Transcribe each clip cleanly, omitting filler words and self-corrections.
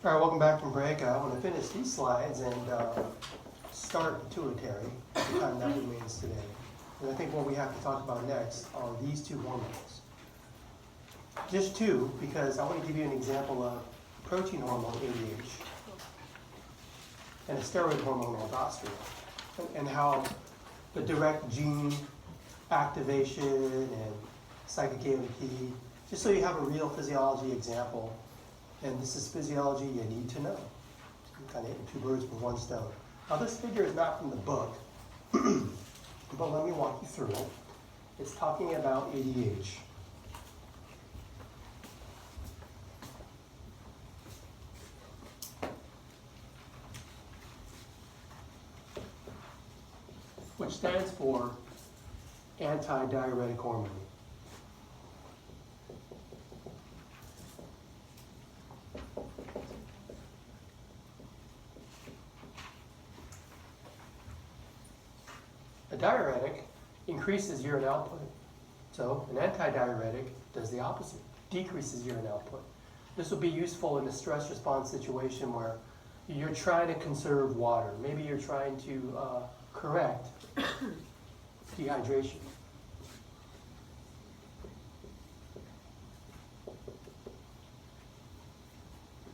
All right, welcome back from break. I want to finish these slides and start pituitary, the time that remains today. And I think what we have to talk about next are these two hormones. Just two, because I want to give you an example of protein hormone, ADH, and a steroid hormone, aldosterone, and how the direct gene activation and psychic AMP, just so you have a real physiology example. And this is physiology you need to know. I'm kind of hitting two birds with one stone. Now this figure is not from the book, but let me walk you through it. It's talking about ADH. Which stands for antidiuretic hormone. A diuretic increases urine output. So an antidiuretic does the opposite, decreases urine output. This will be useful in a stress response situation where you're trying to conserve water. Maybe you're trying to correct dehydration.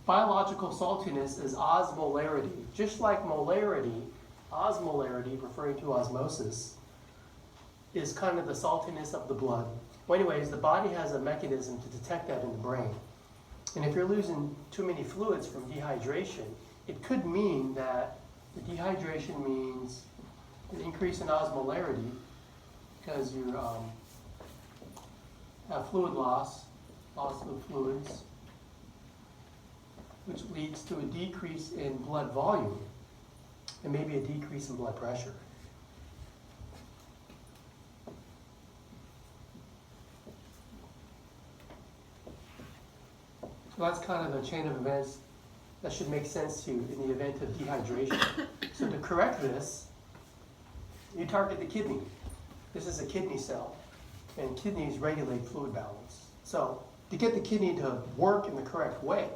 Biological saltiness is osmolarity. Just like molarity, osmolarity, referring to osmosis, is kind of the saltiness of the blood. Well, anyways, the body has a mechanism to detect that in the brain. And if you're losing too many fluids from dehydration, it could mean that the dehydration means an increase in osmolarity because you have fluid loss of fluids, which leads to a decrease in blood volume and maybe a decrease in blood pressure. So that's kind of the chain of events that should make sense to you in the event of dehydration. So to correct this, you target the kidney. This is a kidney cell, and kidneys regulate fluid balance. So to get the kidney to work in the correct way,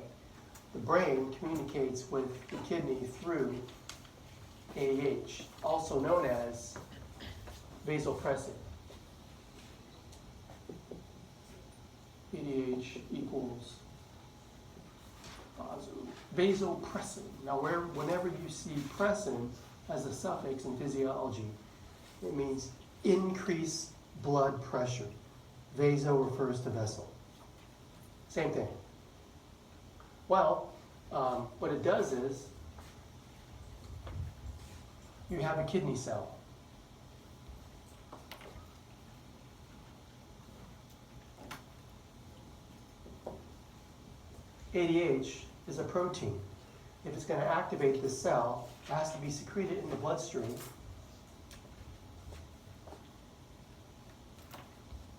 the brain communicates with the kidney through ADH, also known as vasopressin. ADH equals vasopressin. Now, whenever you see pressin as a suffix in physiology, it means increased blood pressure. Vaso refers to vessel. Same thing. Well, what it does is you have a kidney cell. ADH is a protein. If it's going to activate this cell, it has to be secreted in the bloodstream.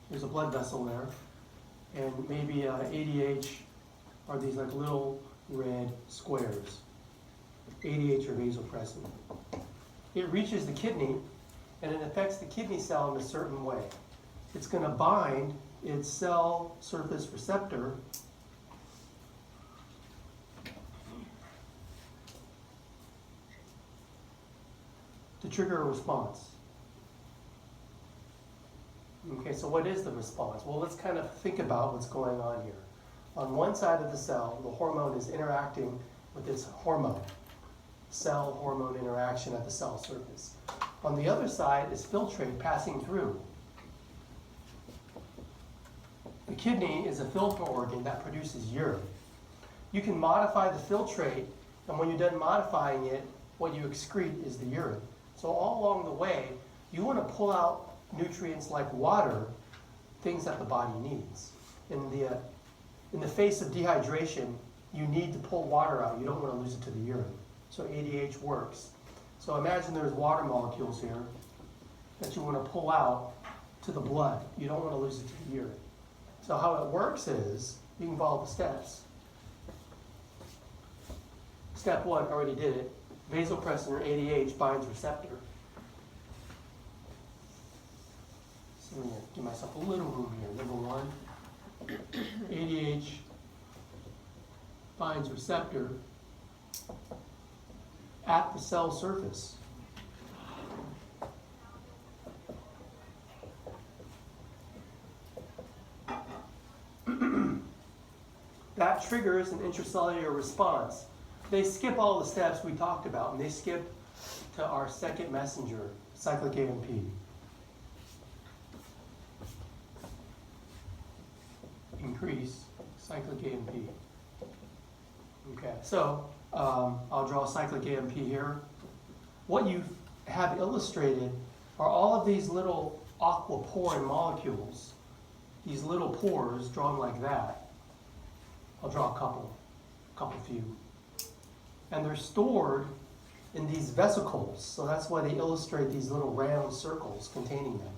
There's a blood vessel there, and maybe ADH are these like little red squares. ADH or vasopressin. It reaches the kidney, and it affects the kidney cell in a certain way. It's going to bind its cell surface receptor to trigger a response. Okay, so what is the response? Well, let's kind of think about what's going on here. On one side of the cell, the hormone is interacting with its hormone, cell hormone interaction at the cell surface. On the other side is filtrate passing through. The kidney is a filter organ that produces urine. You can modify the filtrate, and when you're done modifying it, what you excrete is the urine. So all along the way, you want to pull out nutrients like water, things that the body needs. In the face of dehydration, you need to pull water out. You don't want to lose it to the urine. So ADH works. So imagine there's water molecules here that you want to pull out to the blood. You don't want to lose it to the urine. So how it works is, you can follow the steps. Step 1, already did it. Vasopressin or ADH binds receptor. So I'm going to give myself a little room here. Number 1, ADH binds receptor at the cell surface. That triggers an intracellular response. They skip all the steps we talked about, and they skip to our second messenger, cyclic AMP. Increase cyclic AMP. Okay, so I'll draw cyclic AMP here. What you have illustrated are all of these little aquaporin molecules, these little pores drawn like that. I'll draw a couple few. And they're stored in these vesicles, so that's why they illustrate these little round circles containing them.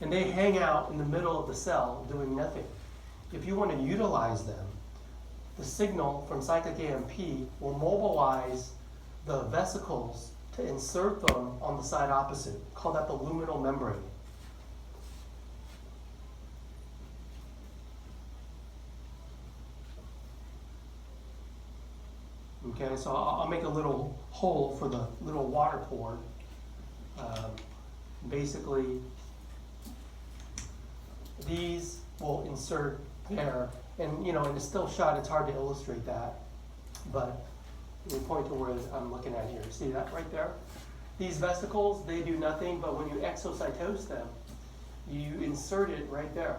And they hang out in the middle of the cell doing nothing. If you want to utilize them, the signal from cyclic AMP will mobilize the vesicles to insert them on the side opposite. Call that the luminal membrane. Okay, so I'll make a little hole for the little water pore. Basically, these will insert there, and in a still shot, it's hard to illustrate that, but you point to where I'm looking at here. See that right there? These vesicles, they do nothing, but when you exocytose them, you insert it right there.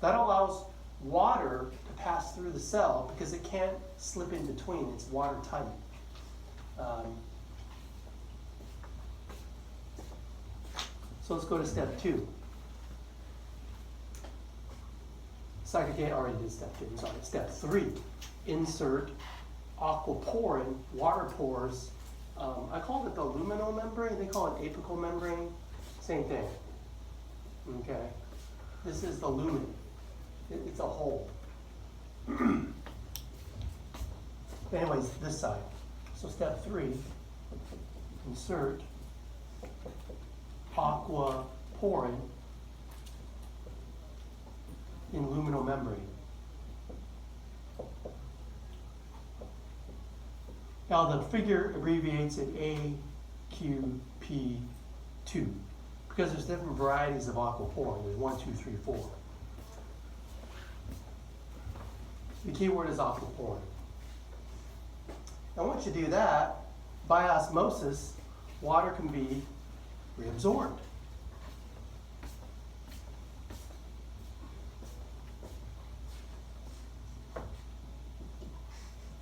That allows water to pass through the cell because it can't slip in between. It's watertight. So let's go to step 2. Cyclic AMP already did step 2. Sorry. Step 3, insert aquaporin, water pores. I called it the luminal membrane. They call it apical membrane. Same thing. Okay. This is the lumen. It's a hole. Anyways, this side. So step 3, insert aquaporin in luminal membrane. Now the figure abbreviates it AQP2 because there's different varieties of aquaporin. There's 1, 2, 3, 4. The key word is aquaporin. And once you do that, by osmosis, water can be reabsorbed.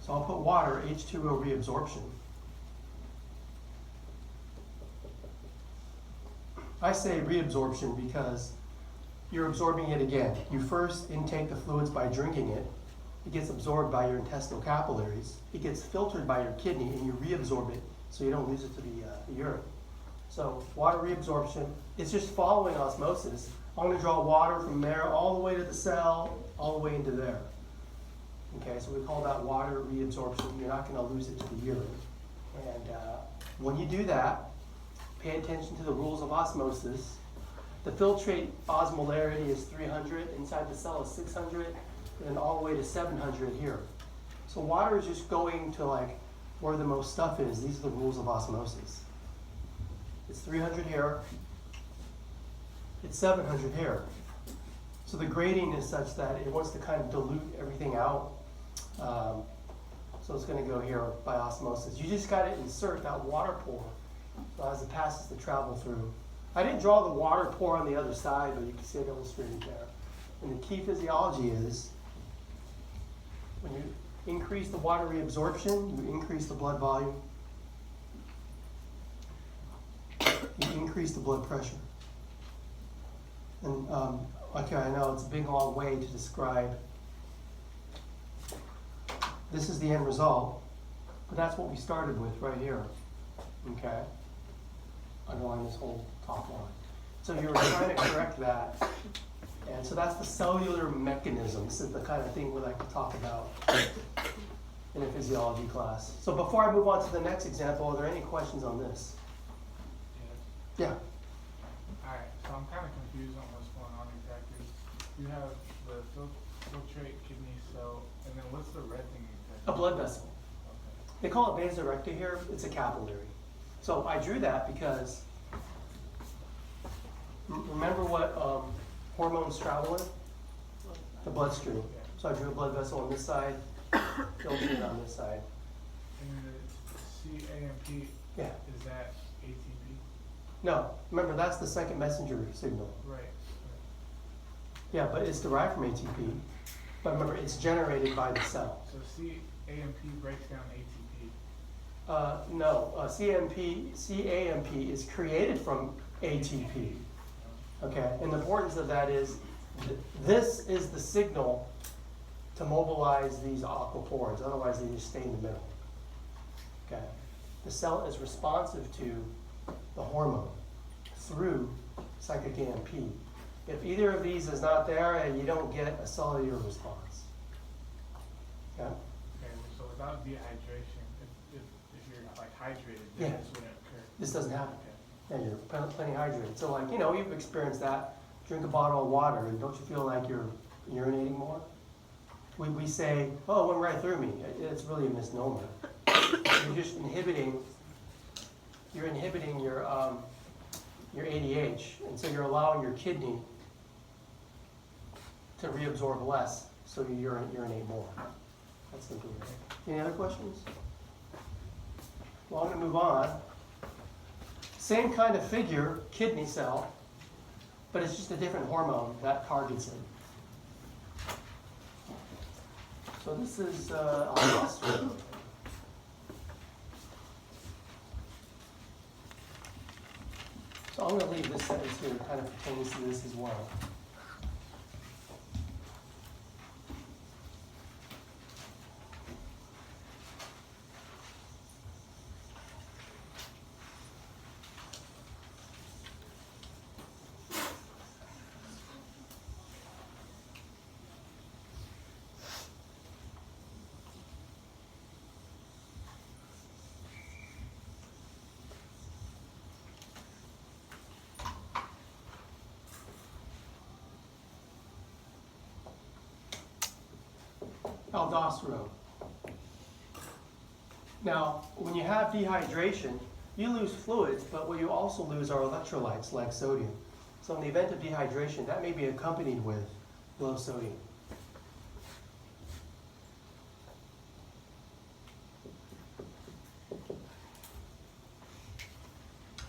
So I'll put water, H2O reabsorption. I say reabsorption because you're absorbing it again. You first intake the fluids by drinking it. It gets absorbed by your intestinal capillaries. It gets filtered by your kidney, and you reabsorb it so you don't lose it to the urine. So water reabsorption, it's just following osmosis. I'm going to draw water from there all the way to the cell, all the way into there. Okay, so we call that water reabsorption. You're not going to lose it to the urine. And when you do that, pay attention to the rules of osmosis. The filtrate osmolarity is 300, inside the cell is 600, and then all the way to 700 here. So water is just going to like where the most stuff is. These are the rules of osmosis. It's 300 here, it's 700 here. So the grading is such that it wants to kind of dilute everything out. So it's going to go here by osmosis. You just got to insert that water pore as it passes to travel through. I didn't draw the water pore on the other side, but you can see it illustrated there. And the key physiology is when you increase the water reabsorption, you increase the blood volume, you increase the blood pressure. And okay, I know it's a big long way to describe. This is the end result, but that's what we started with right here. Okay? Underline this whole top line. So you're trying to correct that. And so that's the cellular mechanism. This is the kind of thing we like to talk about in a physiology class. So before I move on to the next example, are there any questions on this? Yes. Yeah. Alright, so I'm kind of confused on what's going on exactly. You have the filtrate kidney cell, and then what's the red thing exactly? A blood vessel. Okay. They call it vasorecta here. It's a capillary. So I drew that because remember what hormones travel in? The bloodstream. Yeah. So I drew a blood vessel on this side, filtered on this side. And the CAMP, Yeah. is that ATP? No, remember that's the second messenger signal. Right. Yeah, but it's derived from ATP. But remember, it's generated by the cell. So CAMP breaks down ATP. No, CAMP is created from ATP. Okay, and the importance of that is this is the signal to mobilize these aquapores, otherwise they just stay in the middle. Okay, the cell is responsive to the hormone through cyclic AMP. If either of these is not there, you don't get a cellular response. Okay? Okay, so without dehydration, if you're like hydrated, Yeah. then this wouldn't occur. This doesn't happen. Okay. Yeah, you're plenty hydrated. So like, you've experienced that. Drink a bottle of water and don't you feel like you're urinating more? We say, oh, it went right through me. It's really a misnomer. You're just inhibiting your ADH, and so you're allowing your kidney to reabsorb less, so you urinate more. That's the deal. Any other questions? Well, I'm going to move on. Same kind of figure, kidney cell, but it's just a different hormone that targets it. So this is aldosterone. So I'm going to leave this sentence here, it kind of pertains to this as well. Aldosterone. Now, when you have dehydration, you lose fluids, but what you also lose are electrolytes like sodium. So in the event of dehydration, that may be accompanied with low sodium.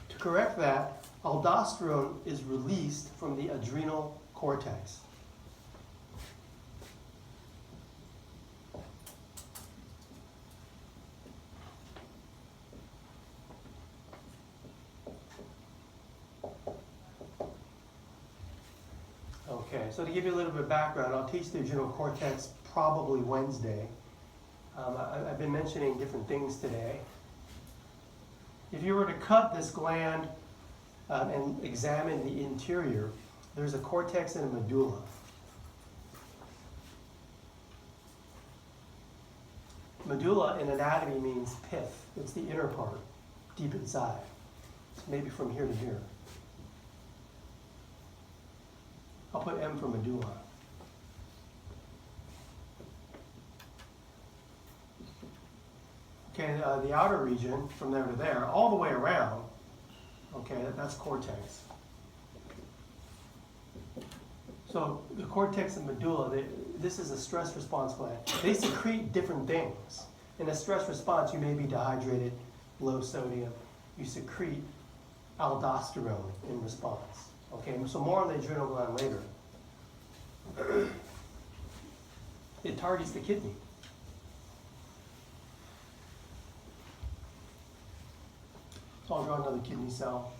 To correct that, aldosterone is released from the adrenal cortex. Okay, so to give you a little bit of background, I'll teach the adrenal cortex probably Wednesday. I've been mentioning different things today. If you were to cut this gland and examine the interior, there's a cortex and a medulla. Medulla in anatomy means pith. It's the inner part, deep inside. It's maybe from here to here. I'll put M for medulla. Okay, the outer region, from there to there, all the way around, okay, that's cortex. So the cortex and medulla, this is a stress response gland. They secrete different things. In a stress response, you may be dehydrated, low sodium. You secrete aldosterone in response. Okay, so more on the adrenal gland later. It targets the kidney. So I'll draw another kidney cell.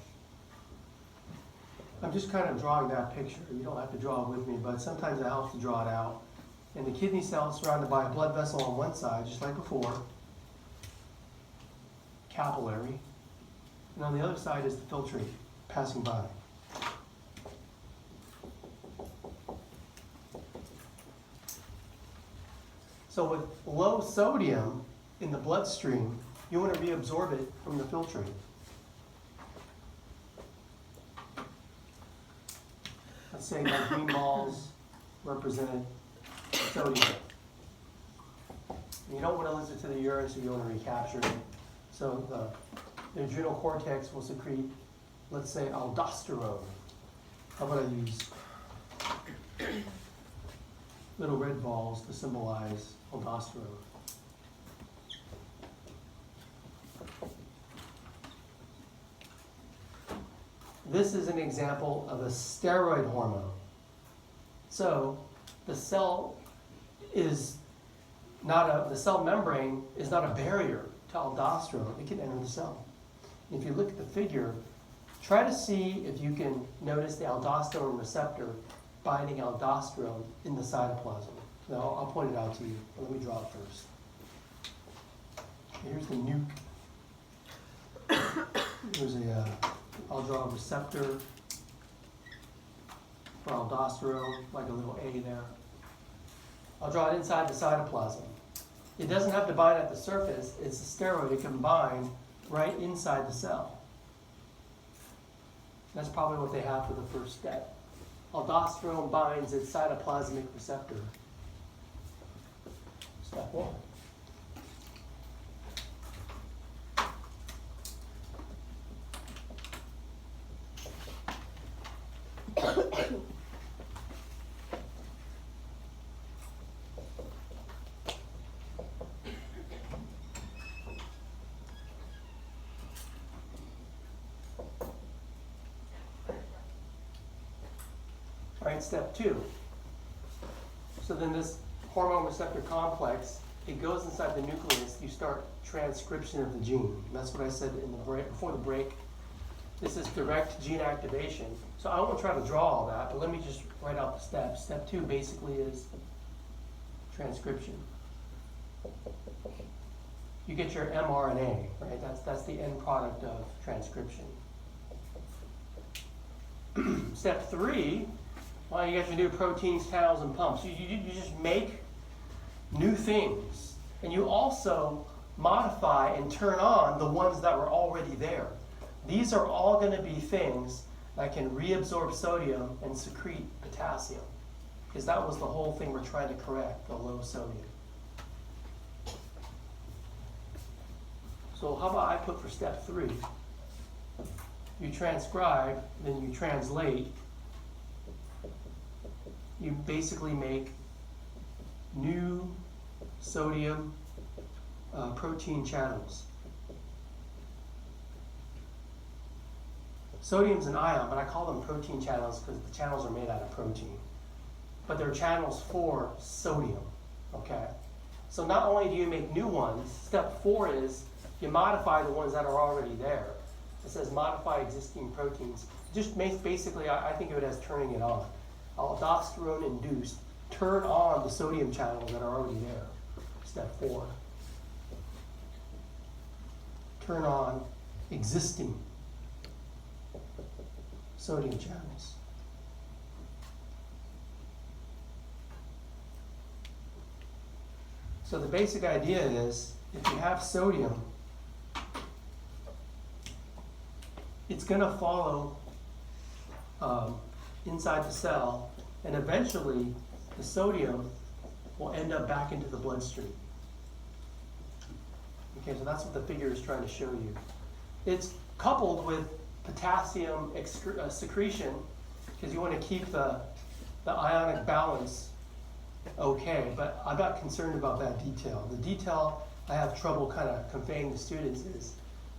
I'm just kind of drawing that picture. You don't have to draw it with me, but sometimes it helps to draw it out. And the kidney cell is surrounded by a blood vessel on one side, just like before, capillary. And on the other side is the filtrate passing by. So with low sodium in the bloodstream, you want to reabsorb it from the filtrate. Let's say my green balls represented sodium. You don't want to lose it to the urine, so you want to recapture it. So the adrenal cortex will secrete, let's say, aldosterone. How about I use little red balls to symbolize aldosterone? This is an example of a steroid hormone. So the cell is not the cell membrane is not a barrier to aldosterone. It can enter the cell. If you look at the figure, try to see if you can notice the aldosterone receptor binding aldosterone in the cytoplasm. Now I'll point it out to you. Let me draw it first. Here's the nuke. Here's I'll draw a receptor for aldosterone, like a little A there. I'll draw it inside the cytoplasm. It doesn't have to bind at the surface. It's a steroid. It can bind right inside the cell. That's probably what they have for the first step. Aldosterone binds its cytoplasmic receptor. Step 1. All right, step 2. So then this hormone receptor complex, it goes inside the nucleus. You start transcription of the gene. That's what I said in the break, before the break. This is direct gene activation. So I won't try to draw all that, but let me just write out the steps. Step 2 basically is transcription. You get your mRNA, right? That's the end product of transcription. Step 3, well, you get to do proteins, channels, and pumps. You just make new things. And you also modify and turn on the ones that were already there. These are all going to be things that can reabsorb sodium and secrete potassium. Because that was the whole thing we're trying to correct, the low sodium. So how about I put for step 3? You transcribe, then you translate. You basically make new sodium protein channels. Sodium's an ion, but I call them protein channels because the channels are made out of protein. But they're channels for sodium, okay? So not only do you make new ones, step 4 is you modify the ones that are already there. It says modify existing proteins. Just basically, I think of it as turning it on. Aldosterone induced, turn on the sodium channels that are already there. Step 4. Turn on existing sodium channels. So the basic idea is, if you have sodium, it's going to follow inside the cell and eventually the sodium will end up back into the bloodstream. Okay, so that's what the figure is trying to show you. It's coupled with potassium secretion, because you want to keep the ionic balance okay, but I'm not concerned about that detail. The detail I have trouble kind of conveying to students is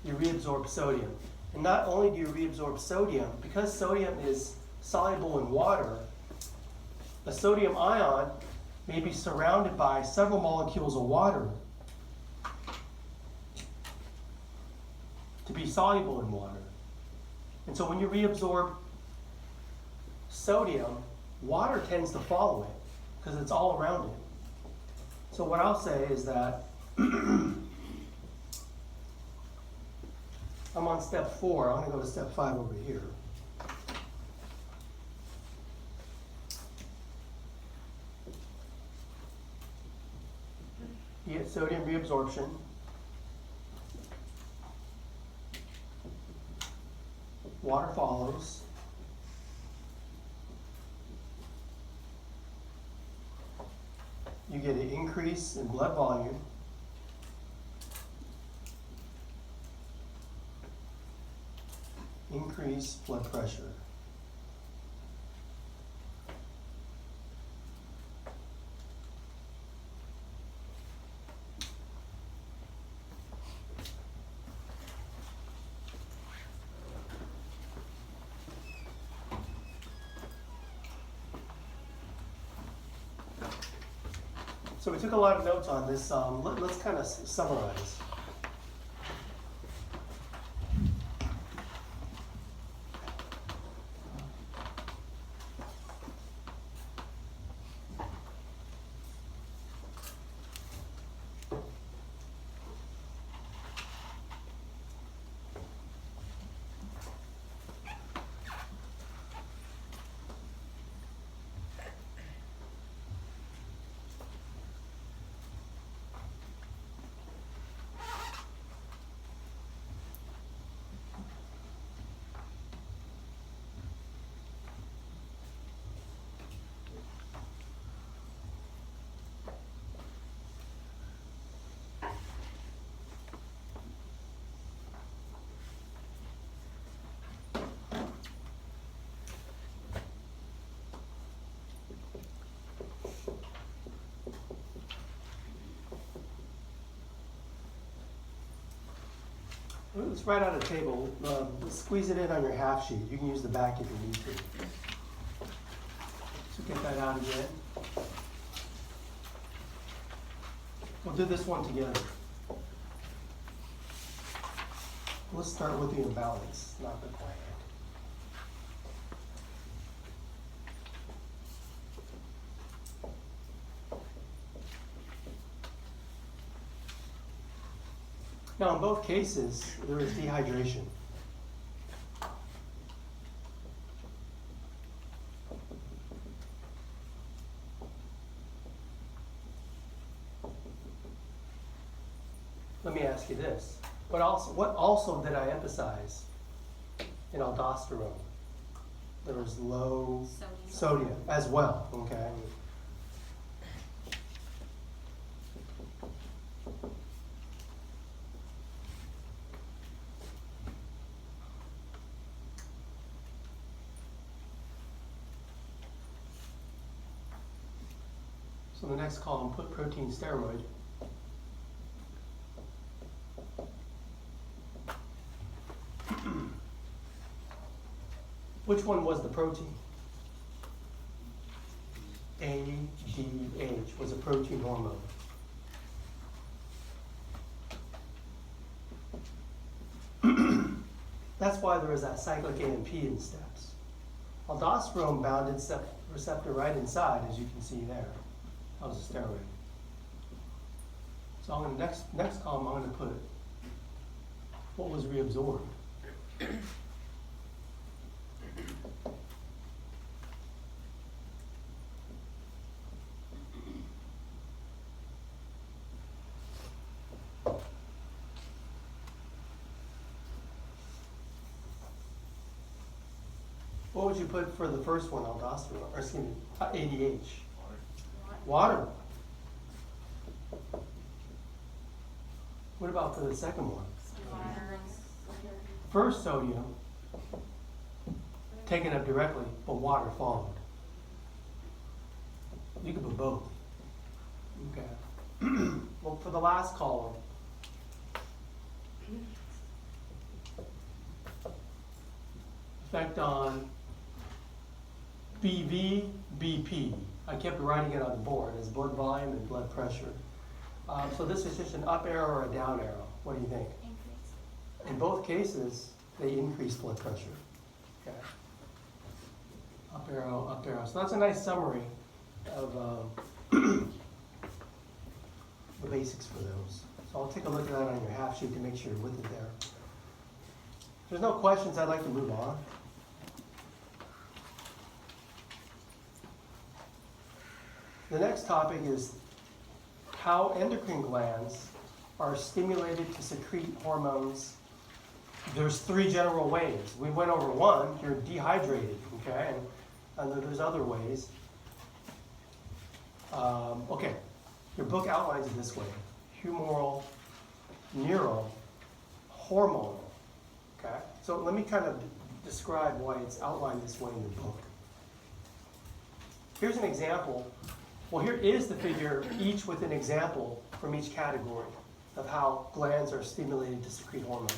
you reabsorb sodium. And not only do you reabsorb sodium, because sodium is soluble in water, a sodium ion may be surrounded by several molecules of water to be soluble in water. And so when you reabsorb sodium, water tends to follow it because it's all around it. So what I'll say is that I'm on step 4. I'm going to go to step 5 over here. You get sodium reabsorption. Water follows. You get an increase in blood volume. Increased blood pressure. So we took a lot of notes on this. Let's kind of summarize. Let's write out a table. Squeeze it in on your half sheet. You can use the back if you need to. So get that out again. We'll do this one together. Let's start with the imbalance, not the gland. Now, in both cases, there is dehydration. Let me ask you this. What also did I emphasize in aldosterone? There was low sodium as well, okay? So the next column, put protein steroid. Which one was the protein? ADH was a protein hormone. That's why there is that cyclic AMP in steps. Aldosterone bound its receptor right inside, as you can see there. That was a steroid. So I'm going to next column I'm going to put what was reabsorbed. what would you put for the first one, aldosterone, or excuse me, ADH? Water. What about for the second one? First sodium, taken up directly, but water followed. You could put both. Okay. Well, for the last column, effect on BV, BP. I kept writing it on the board as blood volume and blood pressure. So this is just an up arrow or a down arrow. What do you think? Increase. In both cases, they increase blood pressure. Okay. Up arrow, up arrow. So that's a nice summary of the basics for those. So I'll take a look at that on your half sheet to make sure you're with it there. If there's no questions, I'd like to move on. The next topic is how endocrine glands are stimulated to secrete hormones. There's 3 general ways. We went over one, you're dehydrated, okay? And there's other ways. Okay, your book outlines it this way: humoral, neural, hormonal, okay? So let me kind of describe why it's outlined this way in the book. Here's an example. Well, here is the figure, each with an example from each category of how glands are stimulated to secrete hormones.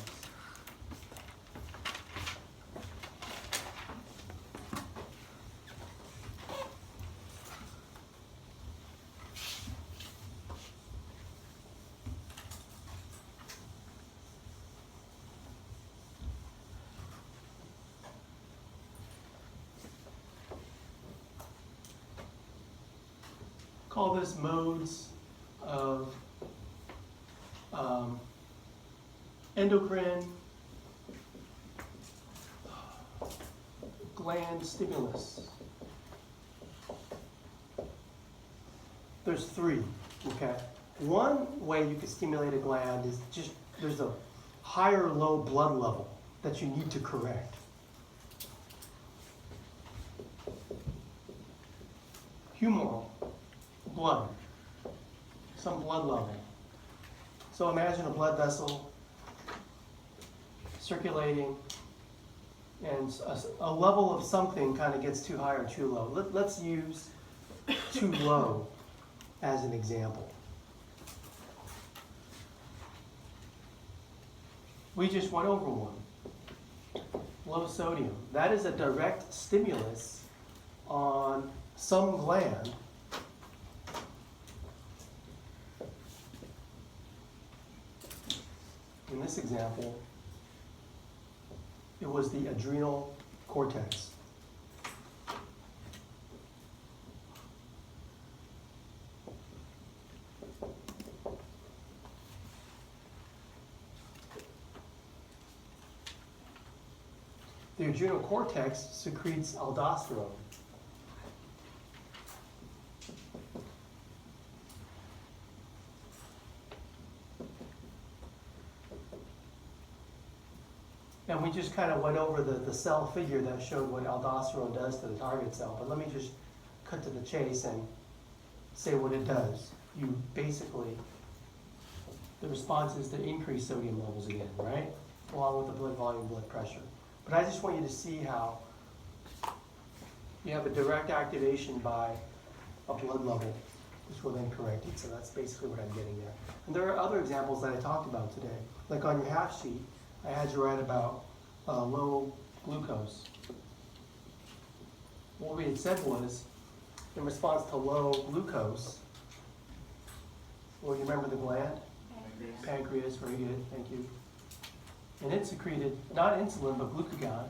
Call this modes of endocrine gland stimulus. There's 3, okay? One way you can stimulate a gland is just, there's a high or low blood level that you need to correct. Humoral. Blood, some blood level. So imagine a blood vessel circulating, and a level of something kind of gets too high or too low. Let's use too low as an example. We just went over one. Low sodium. That is a direct stimulus on some gland. In this example, it was the adrenal cortex. The adrenal cortex secretes aldosterone. And we just kind of went over the cell figure that showed what aldosterone does to the target cell. But let me just cut to the chase and say what it does. You basically, the response is to increase sodium levels again, right? Along with the blood volume, blood pressure. But I just want you to see how you have a direct activation by a blood level, which will then correct it. So that's basically what I'm getting there. And there are other examples that I talked about today. Like on your half sheet, I had you write about low glucose. What we had said was, in response to low glucose, well, you remember the gland? Pancreas, very good, thank you. And it secreted not insulin, but glucagon.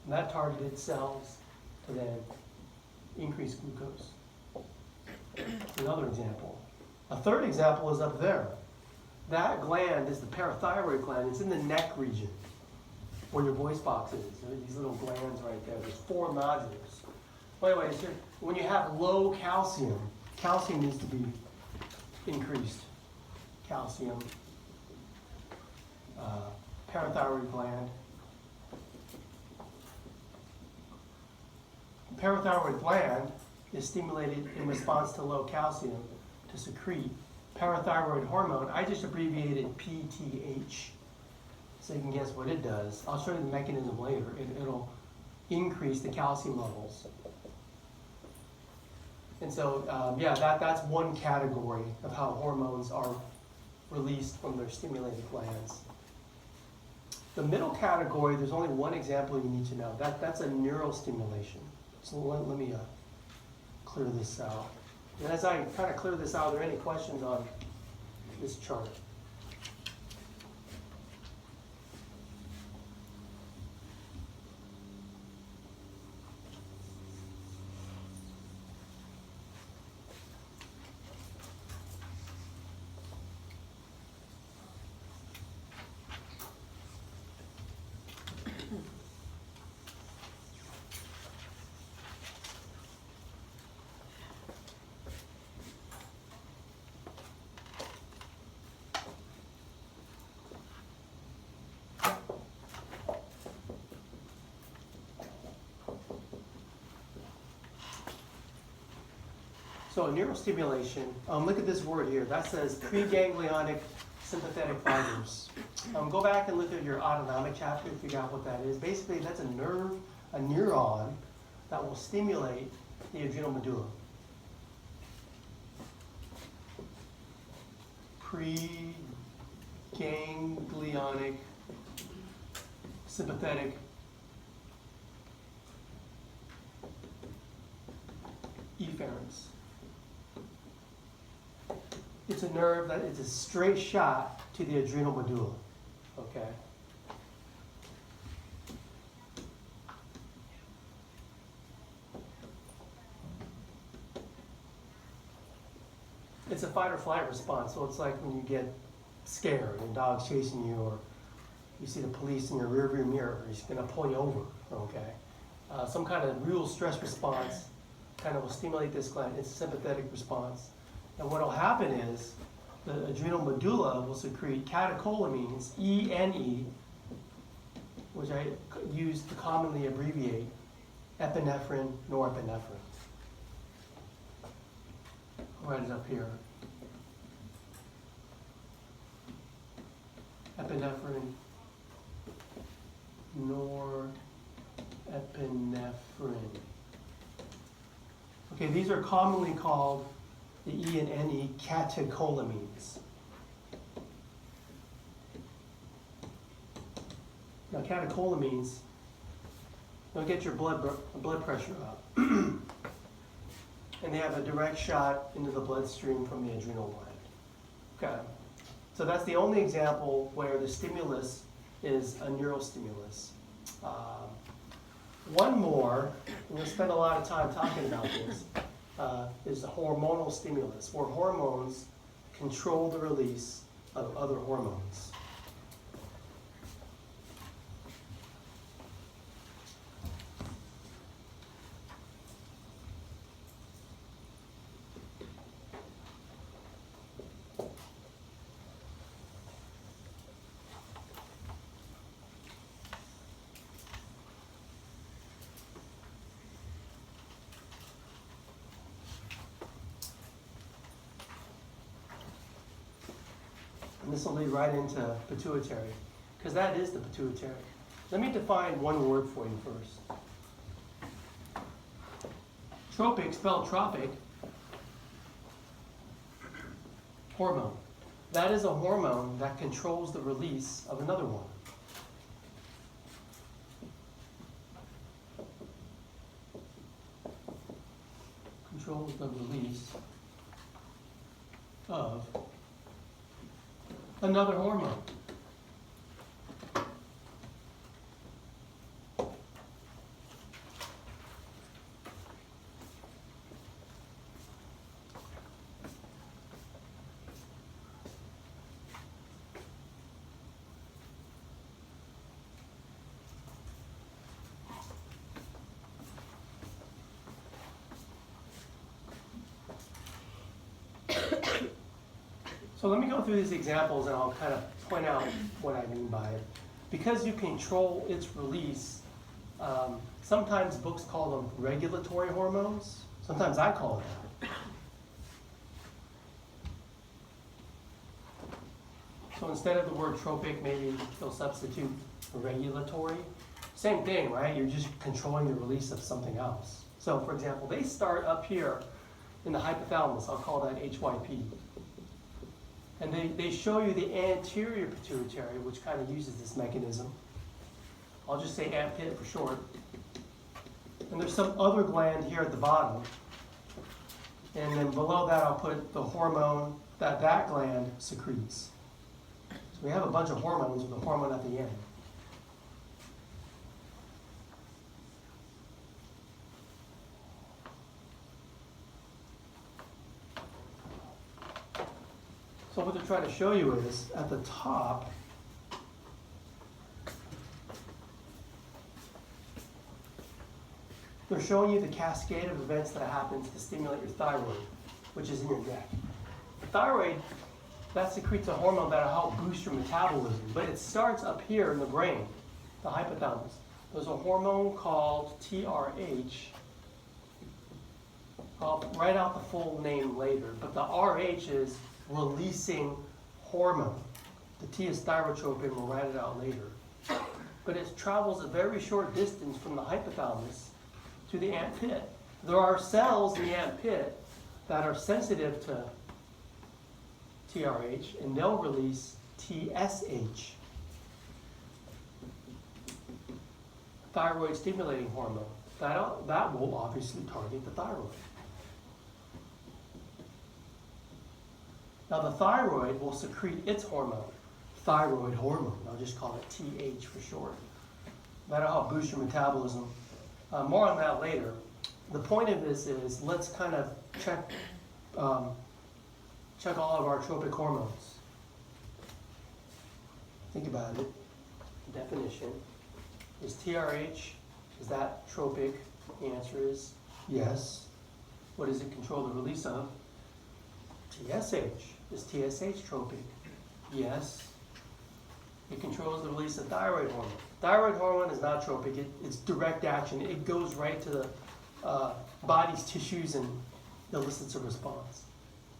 And that targeted cells to then increase glucose. Another example. A third example is up there. That gland is the parathyroid gland. It's in the neck region where your voice box is. There are these little glands right there. There's 4 nodules. Well, anyways, when you have low calcium, calcium needs to be increased. Calcium, parathyroid gland. parathyroid gland is stimulated in response to low calcium to secrete parathyroid hormone. I just abbreviated PTH, so you can guess what it does. I'll show you the mechanism later. It'll increase the calcium levels. And so, yeah, that's one category of how hormones are released from their stimulated glands. The middle category, there's only one example you need to know. That's a neurostimulation. So let me clear this out. And as I kind of clear this out, are there any questions on this chart? So neurostimulation, look at this word here. That says preganglionic sympathetic fibers. Go back and look at your autonomic chapter to figure out what that is. Basically, that's a nerve, a neuron that will stimulate the adrenal medulla. Preganglionic sympathetic efferents. It's a nerve that it's a straight shot to the adrenal medulla. Okay. It's a fight or flight response. So it's like when you get scared and dog's chasing you, or you see the police in your rearview mirror, he's going to pull you over. Okay. Some kind of real stress response kind of will stimulate this gland. It's a sympathetic response. And what will happen is the adrenal medulla will secrete catecholamines, ENE, which I use to commonly abbreviate epinephrine, norepinephrine. I'll write it up here. Epinephrine, norepinephrine. Okay, these are commonly called the E and NE catecholamines. Now, catecholamines, they'll get your blood pressure up. And they have a direct shot into the bloodstream from the adrenal gland. Okay. So that's the only example where the stimulus is a neurostimulus. One more, and we'll spend a lot of time talking about this, is a hormonal stimulus, where hormones control the release of other hormones. And this will lead right into pituitary, because that is the pituitary. Let me define one word for you first. Tropic, spelled tropic, hormone. That is a hormone that controls the release of another one. Controls the release of another hormone. So let me go through these examples and I'll kind of point out what I mean by it. Because you control its release, Sometimes books call them regulatory hormones. Sometimes I call it that. So instead of the word tropic, maybe they'll substitute regulatory. Same thing, right? You're just controlling the release of something else. So for example, they start up here in the hypothalamus. I'll call that HYP. And they show you the anterior pituitary, which kind of uses this mechanism. I'll just say AMP-PIT for short. And there's some other gland here at the bottom. And then below that, I'll put the hormone that that gland secretes. So we have a bunch of hormones with a hormone at the end. So what they're trying to show you is, at the top, they're showing you the cascade of events that happens to stimulate your thyroid, which is in your neck. The thyroid, that secretes a hormone that'll help boost your metabolism, but it starts up here in the brain, the hypothalamus. There's a hormone called TRH. I'll write out the full name later, but the RH is releasing hormone. The T is thyrotropin, we'll write it out later. But it travels a very short distance from the hypothalamus to the AMP-PIT. There are cells in the AMP-PIT that are sensitive to TRH, and they'll release TSH, thyroid stimulating hormone. That will obviously target the thyroid. Now the thyroid will secrete its hormone, thyroid hormone. I'll just call it TH for short. That'll help boost your metabolism. More on that later. The point of this is, let's kind of check all of our tropic hormones. Think about it. Definition. Is TRH, is that tropic? The answer is yes. What does it control the release of? TSH. Is TSH tropic? Yes. It controls the release of thyroid hormone. Thyroid hormone is not tropic. It's direct action. It goes right to the body's tissues and elicits a response.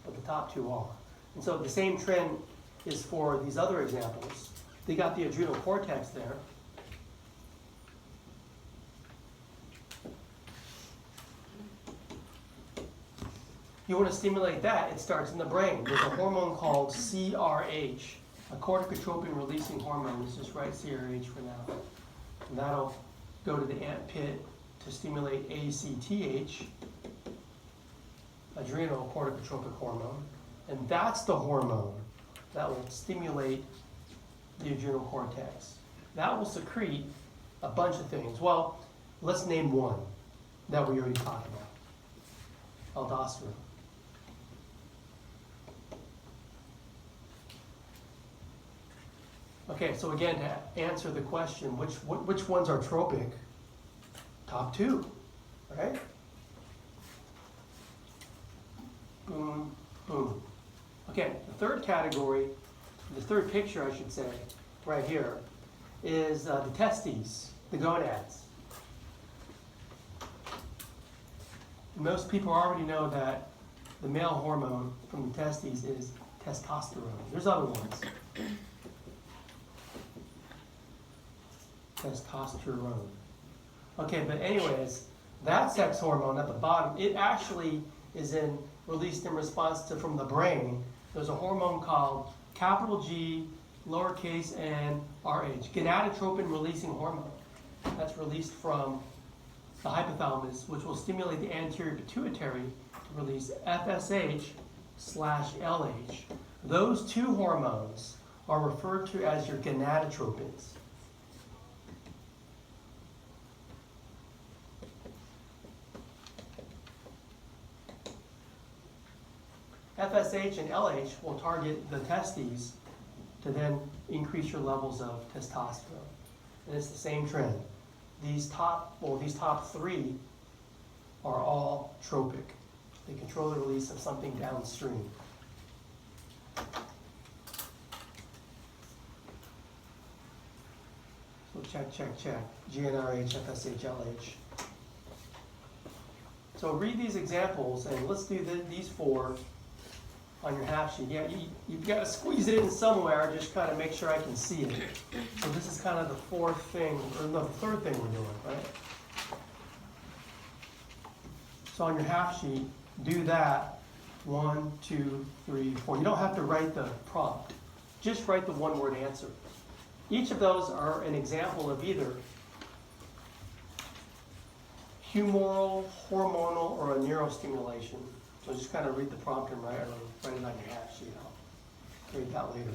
But the top two are. And so the same trend is for these other examples. They got the adrenal cortex there. You want to stimulate that, it starts in the brain. There's a hormone called CRH, a corticotropin releasing hormone. Let's just write CRH for now. And that'll go to the AMP-PIT to stimulate ACTH, adrenal corticotropic hormone. And that's the hormone that will stimulate the adrenal cortex. That will secrete a bunch of things. Well, let's name one that we already talked about. Aldosterone. Okay, so again, to answer the question, which ones are tropic? Top two, right? Boom, boom. Okay, the third category, the third picture I should say, right here, is the testes, the gonads. Most people already know that the male hormone from the testes is testosterone. There's other ones. Testosterone. Okay, but anyways, that sex hormone at the bottom, it actually is released in response to, from the brain, there's a hormone called capital G, lowercase n, RH, gonadotropin releasing hormone. That's released from the hypothalamus, which will stimulate the anterior pituitary to release FSH/LH. Those two hormones are referred to as your gonadotropins. FSH and LH will target the testes to then increase your levels of testosterone. And it's the same trend. These top three are all tropic. They control the release of something downstream. So check. GnRH, FSH, LH. So read these examples, and let's do these 4 on your half sheet. Yeah, you've got to squeeze it in somewhere, just kind of make sure I can see it. So this is kind of the 4th thing, or no, the 3rd thing we're doing, right? So on your half sheet, do that 1, 2, 3, 4. You don't have to write the prompt. Just write the one-word answer. Each of those are an example of either humoral, hormonal, or a neurostimulation. So just kind of read the prompt and write it on your half sheet. I'll read that later.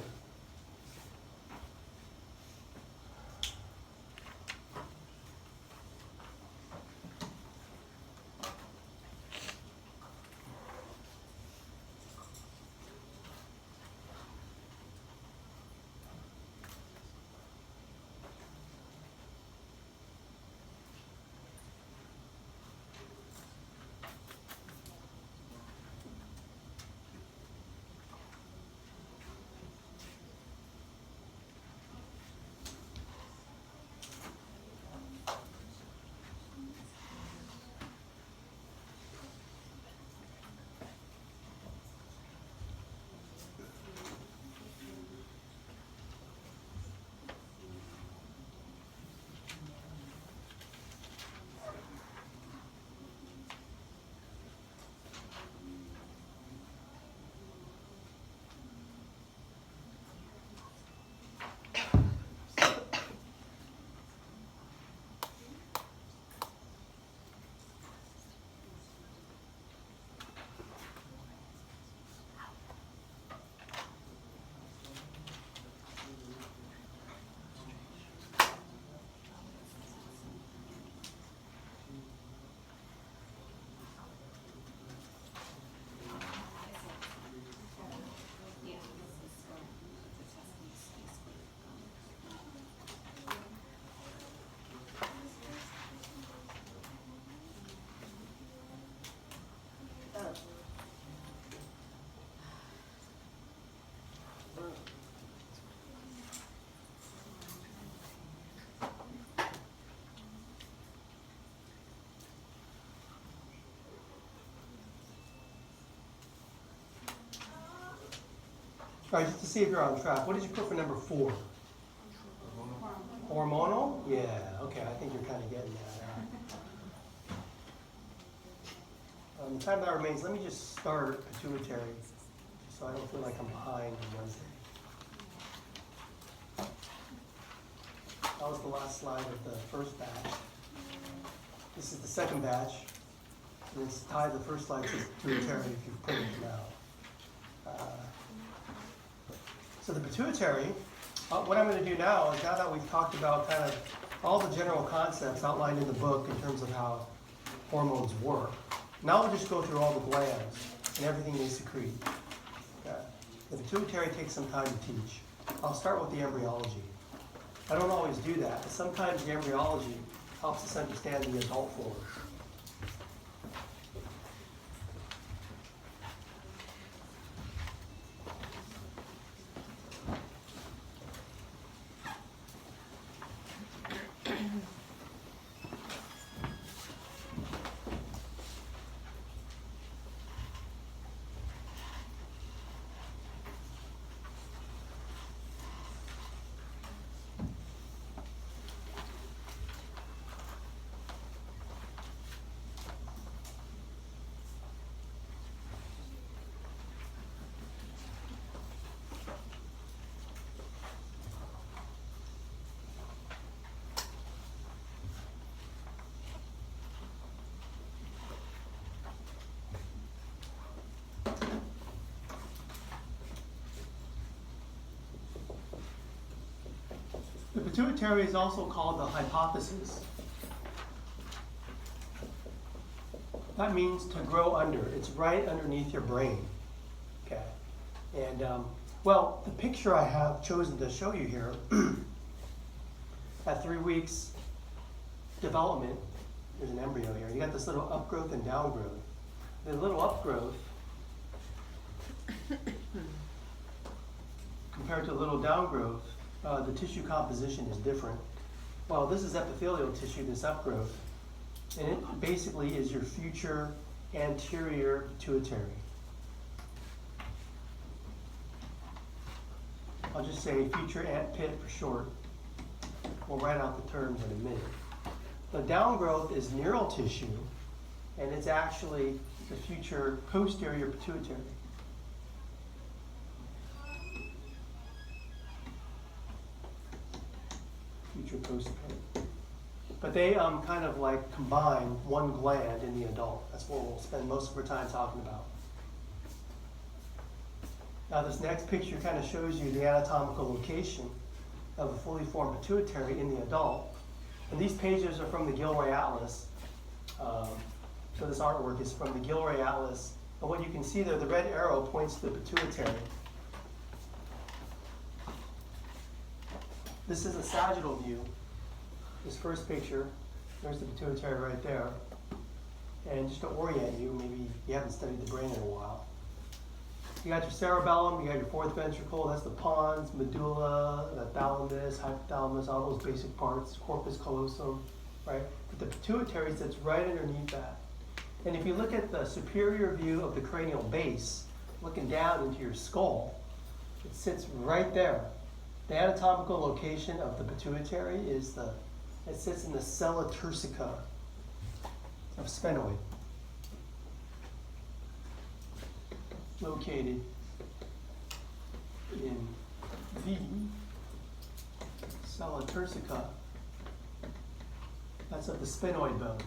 All right, just to see if you're on track, what did you put for number 4? Hormonal? Yeah, okay, I think you're kind of getting that. The time that remains, let me just start pituitary, so I don't feel like I'm behind on Wednesday. That was the last slide of the first batch. This is the second batch, and it's tied the first slide to pituitary if you've printed them out. So the pituitary, what I'm going to do now is, now that we've talked about kind of all the general concepts outlined in the book in terms of how hormones work, now we'll just go through all the glands and everything they secrete. Okay. The pituitary takes some time to teach. I'll start with the embryology. I don't always do that, but sometimes the embryology helps us understand the adult form. The pituitary is also called the hypophysis. That means to grow under. It's right underneath your brain. Okay. And, well, the picture I have chosen to show you here, at 3 weeks development, there's an embryo here. You got this little upgrowth and downgrowth. The little upgrowth compared to the little downgrowth, the tissue composition is different. Well, this is epithelial tissue, this upgrowth, and it basically is your future anterior pituitary. I'll just say future ant pit for short. We'll write out the terms in a minute. The downgrowth is neural tissue, and it's actually the future posterior pituitary. Future posterior. But they kind of like combine one gland in the adult. That's what we'll spend most of our time talking about. Now this next picture kind of shows you the anatomical location of a fully formed pituitary in the adult. And these pages are from the Gilroy Atlas. So this artwork is from the Gilroy Atlas. And what you can see there, the red arrow points to the pituitary. This is a sagittal view. This first picture, there's the pituitary right there. And just to orient you, maybe you haven't studied the brain in a while. You got your cerebellum, you got your fourth ventricle, that's the pons, medulla, the thalamus, hypothalamus, all those basic parts, corpus callosum, right? But the pituitary sits right underneath that. And if you look at the superior view of the cranial base, looking down into your skull, it sits right there. The anatomical location of the pituitary is it sits in the sella turcica of sphenoid, located in the sella turcica. That's of the sphenoid bone.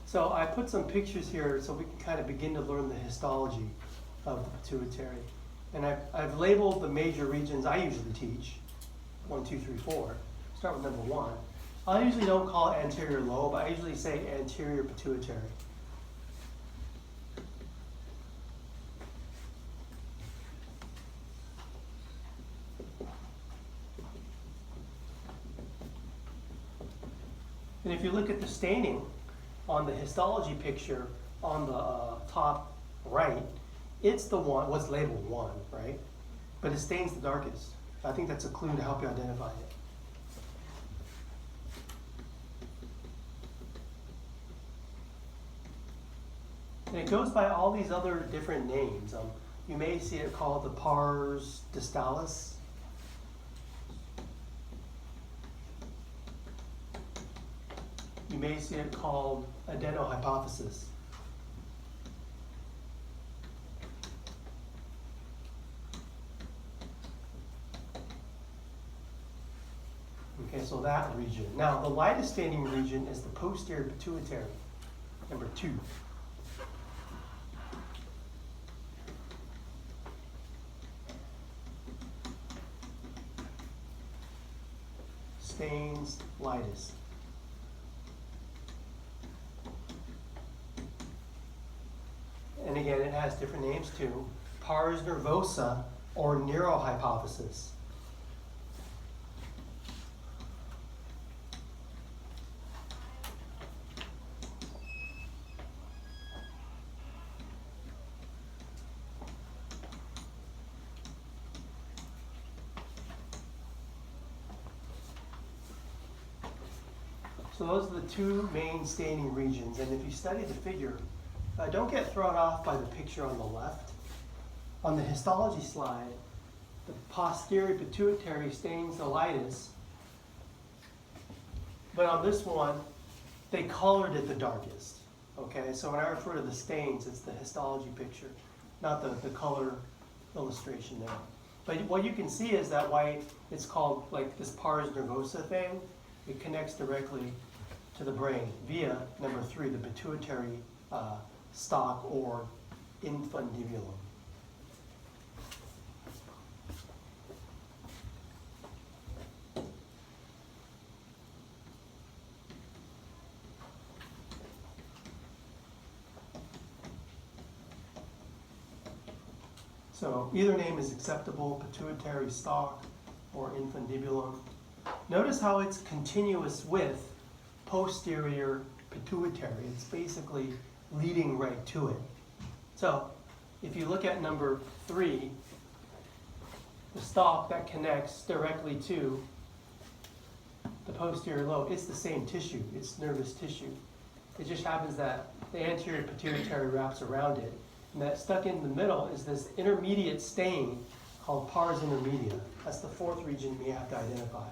So I put some pictures here so we can kind of begin to learn the histology of the pituitary. And I've labeled the major regions I usually teach, 1, 2, 3, 4. Start with number 1. I usually don't call it anterior lobe, I usually say anterior pituitary. And if you look at the staining on the histology picture on the top right, it's the one, what's labeled 1, right? But it stains the darkest. I think that's a clue to help you identify it. And it goes by all these other different names. You may see it called the pars distalis. You may see it called adenohypophysis. Okay, so that region. Now, the lightest staining region is the posterior pituitary, number 2. Stains lightest. And again, it has different names too. Pars nervosa or neurohypophysis. So those are the 2 main staining regions. And if you study the figure, don't get thrown off by the picture on the left. On the histology slide, the posterior pituitary stains the lightest. But on this one, they colored it the darkest. Okay, so when I refer to the stains, it's the histology picture, not the color illustration there. But what you can see is that white, it's called like this pars nervosa thing. It connects directly to the brain via number 3, the pituitary stalk or infundibulum. So either name is acceptable, pituitary stalk or infundibulum. Notice how it's continuous with posterior pituitary. It's basically leading right to it. So if you look at number 3, the stalk that connects directly to the posterior lobe, it's the same tissue. It's nervous tissue. It just happens that the anterior pituitary wraps around it. And that stuck in the middle is this intermediate stain called pars intermedia. That's the 4th region we have to identify.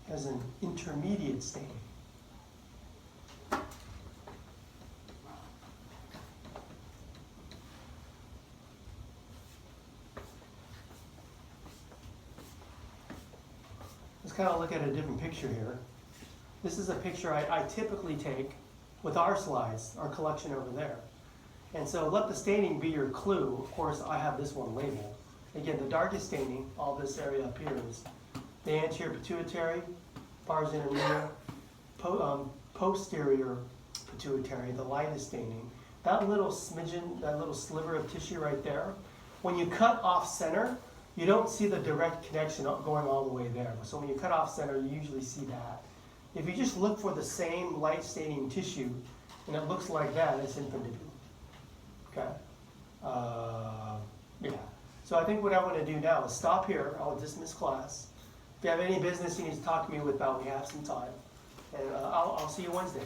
As an intermediate stain. Let's kind of look at a different picture here. This is a picture I typically take with our slides, our collection over there. And so let the staining be your clue. Of course, I have this one labeled. Again, the darkest staining, all this area up here, is the anterior pituitary, pars intermedia, posterior pituitary, the lightest staining. That little smidgen, that little sliver of tissue right there, when you cut off center, you don't see the direct connection going all the way there. So when you cut off center, you usually see that. If you just look for the same light staining tissue, and it looks like that, it's infundibulum. Okay? Yeah. So I think what I want to do now is stop here. I'll dismiss class. If you have any business you need to talk to me about, we have some time. And I'll see you Wednesday.